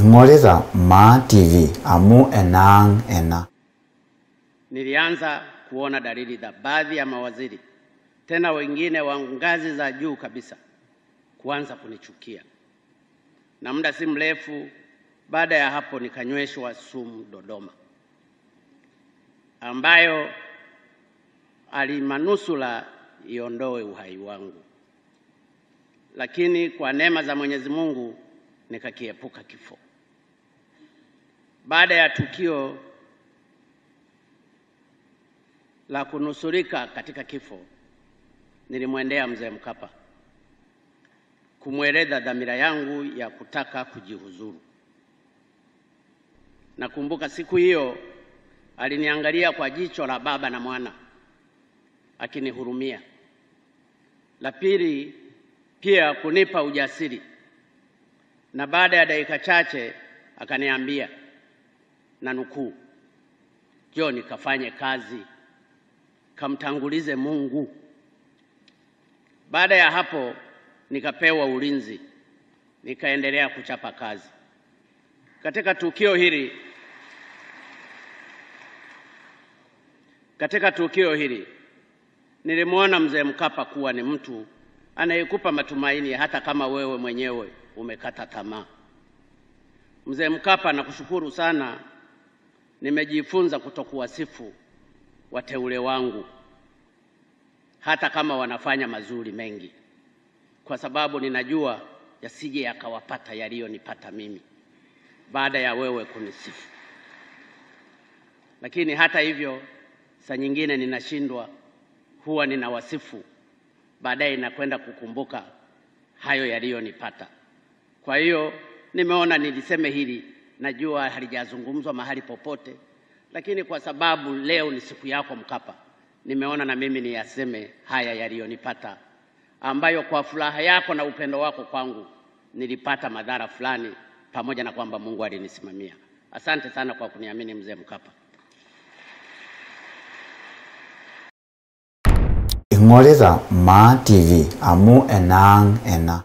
Ing'orita Maa TV amu enang ena. Nilianza kuona dalili za baadhi ya mawaziri, tena wengine wa ngazi za juu kabisa, kuanza kunichukia. Na muda si mrefu baada ya hapo nikanyweshwa sumu Dodoma, ambayo alimanusura iondoe uhai wangu. Lakini kwa neema za Mwenyezi Mungu nikakiepuka kifo. Baada ya tukio la kunusurika katika kifo, nilimwendea Mzee Mkapa kumweleza dhamira yangu ya kutaka kujihuzuru. Nakumbuka siku hiyo aliniangalia kwa jicho la baba na mwana, akinihurumia. La pili, pia kunipa ujasiri, na baada ya dakika chache akaniambia, na nukuu, "Njoo nikafanye kazi, kamtangulize Mungu." Baada ya hapo nikapewa ulinzi, nikaendelea kuchapa kazi. Katika tukio hili nilimwona Mzee Mkapa kuwa ni mtu anayekupa matumaini hata kama wewe mwenyewe umekata tamaa. Mzee Mkapa, nakushukuru sana. Nimejifunza kutokuwasifu wateule wangu hata kama wanafanya mazuri mengi, kwa sababu ninajua yasije yakawapata yaliyonipata mimi baada ya wewe kunisifu. Lakini hata hivyo, saa nyingine ninashindwa, huwa ninawasifu, baadaye nakwenda kukumbuka hayo yaliyonipata. Kwa hiyo nimeona niliseme hili. Najua halijazungumzwa mahali popote, lakini kwa sababu leo ni siku yako Mkapa, nimeona na mimi niyaseme haya yaliyonipata, ambayo kwa furaha yako na upendo wako kwangu nilipata madhara fulani, pamoja na kwamba Mungu alinisimamia. Asante sana kwa kuniamini Mzee Mkapa. Ing'orita Maa TV amu enang ena.